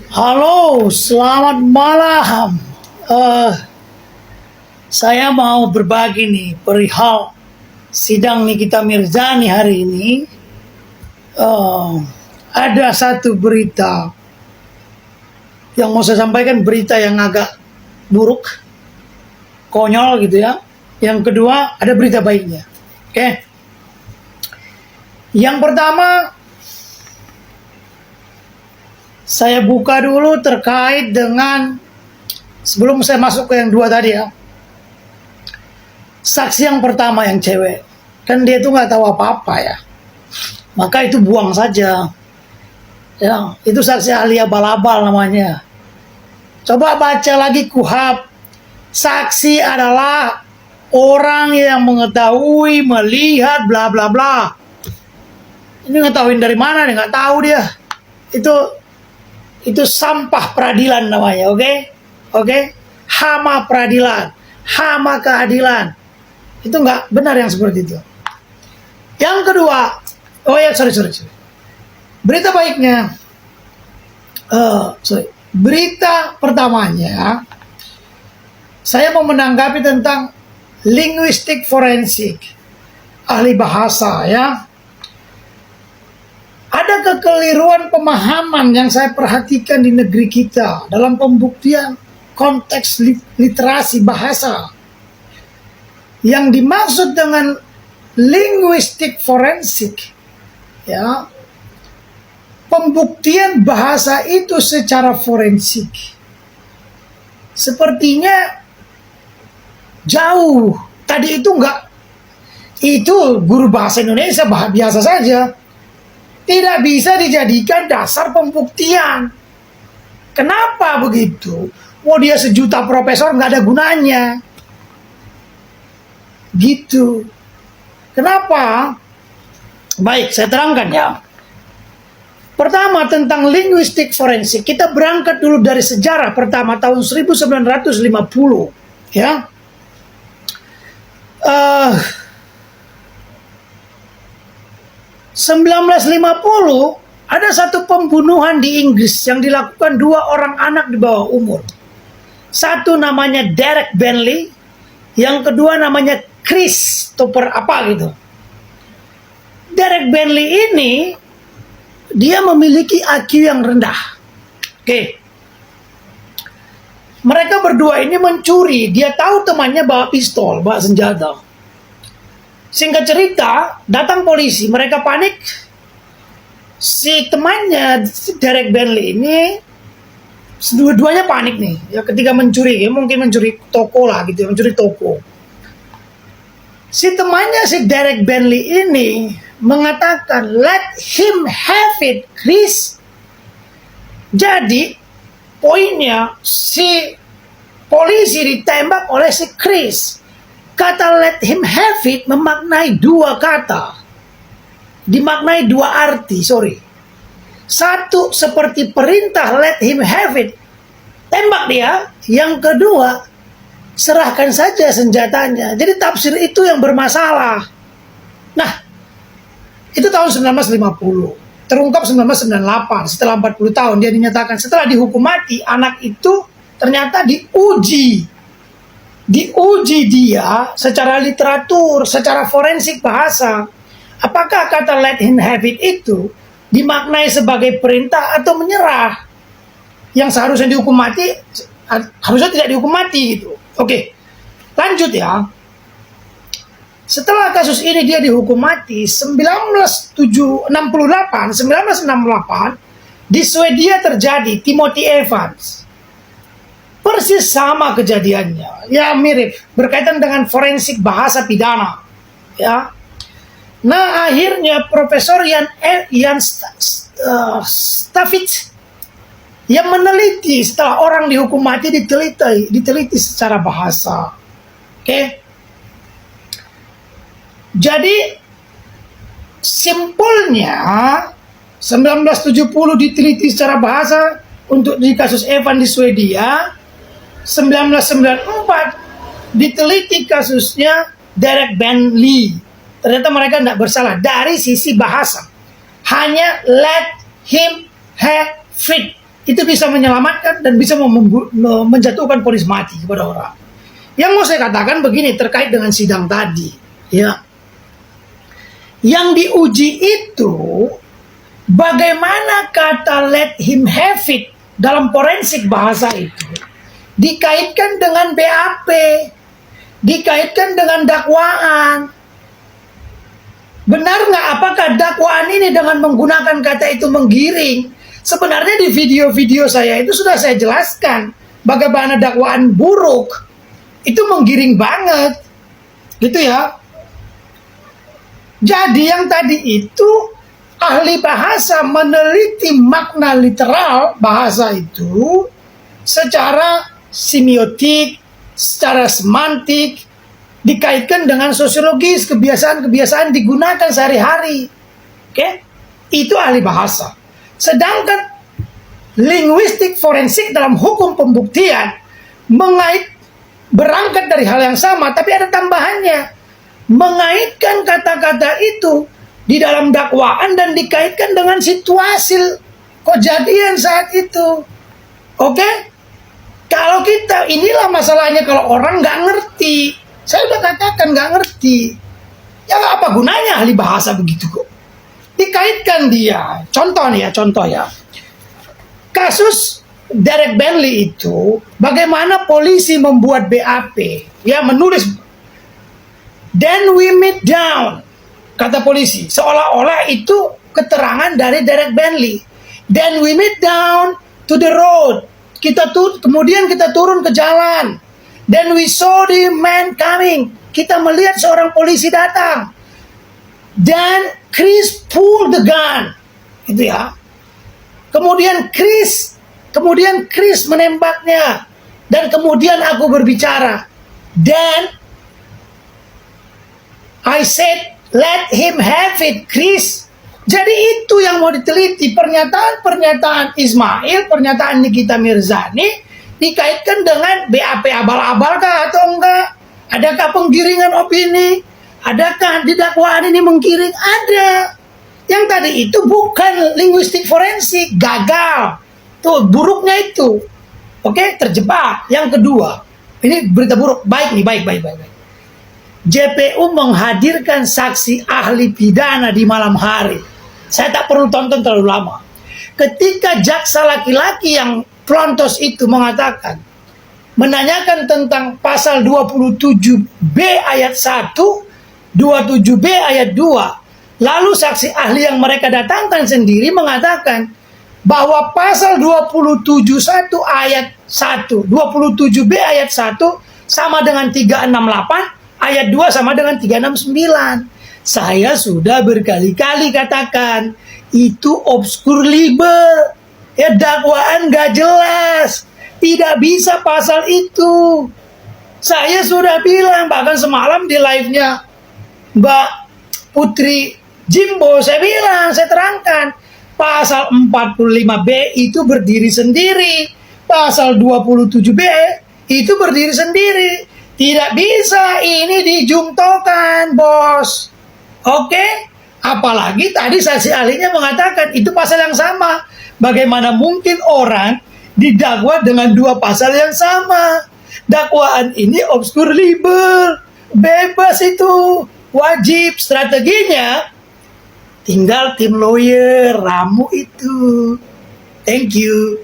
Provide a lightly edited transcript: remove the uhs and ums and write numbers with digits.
Halo, selamat malam. Eh, saya mau berbagi nih perihal sidang Nikita Mirzani hari ini. Eh, ada satu berita yang mau saya sampaikan, berita yang agak buruk, konyol gitu ya. Yang kedua, ada berita baiknya. Oke. Yang pertama, saya buka dulu terkait dengan, sebelum saya masuk ke yang dua tadi ya. Saksi yang pertama yang cewek, kan dia tuh nggak tahu apa-apa ya, maka itu buang saja. Ya, itu saksi ahli abal-abal namanya. Coba baca lagi KUHP. Saksi adalah orang yang mengetahui, melihat, bla bla bla. Ini ngetahuin dari mana nih? Nggak tahu dia. Itu sampah peradilan namanya, oke? Oke? Hama peradilan, hama keadilan. Itu nggak benar yang seperti itu. Yang kedua, sorry. Berita baiknya, berita pertamanya, saya mau menanggapi tentang linguistik forensik, ahli bahasa ya. Ada kekeliruan pemahaman yang saya perhatikan di negeri kita dalam pembuktian konteks literasi bahasa. Yang dimaksud dengan linguistik forensik, ya, pembuktian bahasa itu secara forensik sepertinya jauh. Tadi itu enggak, itu guru bahasa Indonesia biasa saja, tidak bisa dijadikan dasar pembuktian. Kenapa begitu? Mau dia sejuta profesor nggak ada gunanya. Gitu. Kenapa? Baik, saya terangkan ya. Pertama, tentang linguistik forensik. Kita berangkat dulu dari sejarah pertama tahun 1950. Ya. 1950 ada satu pembunuhan di Inggris yang dilakukan dua orang anak di bawah umur. Satu namanya Derek Bentley, yang kedua namanya Christopher apa gitu. Derek Bentley ini dia memiliki IQ yang rendah. Oke. Mereka berdua ini mencuri. Dia tahu temannya bawa pistol, bawa senjata. Singkat cerita, datang polisi. Mereka panik. Si temannya, Derek Bentley ini, dua-duanya panik nih. Ya, ketika mencuri, ya, mungkin mencuri toko lah gitu, mencuri toko. Si temannya, si Derek Bentley ini mengatakan, "Let him have it, Chris." Jadi, poinnya, si polisi ditembak oleh si Chris. Kata "let him have it" memaknai dua kata. Dimaknai dua arti, sorry. Satu, seperti perintah "let him have it", tembak dia. Yang kedua, serahkan saja senjatanya. Jadi tafsir itu yang bermasalah. Nah, itu tahun 1950. Terungkap 1998, setelah 40 tahun dia dinyatakan, setelah dihukum mati, anak itu ternyata diuji dia secara literatur, secara forensik bahasa. Apakah kata "let him have it" itu dimaknai sebagai perintah atau menyerah? Yang seharusnya dihukum mati, harusnya tidak dihukum mati gitu. Oke, lanjut ya. Setelah kasus ini dia dihukum mati 1968 di Swedia terjadi Timothy Evans. Persis sama kejadiannya. Ya mirip, berkaitan dengan forensik bahasa pidana. Ya. Nah, akhirnya Profesor Jan Stavitz yang meneliti setelah orang dihukum mati, diteliti secara bahasa. Oke. Jadi simpulnya 1970 diteliti secara bahasa untuk di kasus Evan di Swedia. 1994 diteliti kasusnya Derek Bentley. Ternyata mereka tidak bersalah dari sisi bahasa. Hanya "let him have it" itu bisa menyelamatkan dan bisa menjatuhkan vonis mati kepada orang. Yang mau saya katakan begini terkait dengan sidang tadi, ya. Yang diuji itu bagaimana kata let him have it dalam forensik bahasa itu dikaitkan dengan BAP, dikaitkan dengan dakwaan. Benar nggak apakah dakwaan ini dengan menggunakan kata itu menggiring? Sebenarnya di video-video saya itu sudah saya jelaskan bagaimana dakwaan buruk itu menggiring banget, gitu ya. Jadi yang tadi itu ahli bahasa meneliti makna literal bahasa itu secara semiotik, secara semantik, dikaitkan dengan sosiologis, kebiasaan-kebiasaan digunakan sehari-hari. Oke? Itu ahli bahasa. Sedangkan linguistik forensik dalam hukum pembuktian berangkat dari hal yang sama, tapi ada tambahannya. Mengaitkan kata-kata itu di dalam dakwaan dan dikaitkan dengan situasi kejadian saat itu. Oke? Kalau kita, inilah masalahnya kalau orang nggak ngerti. Saya udah katakan nggak ngerti. Ya apa gunanya ahli bahasa begitu kok? Dikaitkan dia. Contoh nih ya, contoh ya. Kasus Derek Bentley itu, bagaimana polisi membuat BAP, ya menulis, then we meet down, kata polisi, seolah-olah itu keterangan dari Derek Bentley. Then we meet down to the road. Kemudian kita turun ke jalan. Then we saw the man coming. Kita melihat seorang polisi datang. Then Chris pulled the gun. Itu ya. Kemudian Chris menembaknya. Dan kemudian aku berbicara. Then I said, let him have it, Chris. Jadi itu yang mau diteliti. Pernyataan Ismail, pernyataan Nikita Mirzani dikaitkan dengan BAP abal-abal kah atau enggak? Adakah penggiringan opini? Adakah di dakwaan ini menggiring? Ada. Yang tadi itu bukan linguistik forensik, gagal. Tuh buruknya itu. Oke, terjebak. Yang kedua, ini berita buruk. Baik nih, baik. JPU menghadirkan saksi ahli pidana di malam hari. Saya tak perlu tonton terlalu lama. Ketika jaksa laki-laki yang Plontos itu menanyakan tentang pasal 27B ayat 1, 27B ayat 2. Lalu saksi ahli yang mereka datangkan sendiri mengatakan bahwa pasal 271 ayat 1, 27B ayat 1 sama dengan 368, ayat 2 sama dengan 369. Saya sudah berkali-kali katakan itu obskur libel. Ya dakwaan gak jelas. Tidak bisa pasal itu. Saya sudah bilang, bahkan semalam di live-nya Mbak Putri Jimbo, saya bilang, saya terangkan. Pasal 45B itu berdiri sendiri. Pasal 27B itu berdiri sendiri. Tidak bisa ini dijungtokan, bos. Oke? Apalagi tadi saksi ahlinya mengatakan itu pasal yang sama. Bagaimana mungkin orang didakwa dengan dua pasal yang sama? Dakwaan ini obskur libel. Bebas itu. Wajib. Strateginya tinggal tim lawyer ramu itu. Thank you.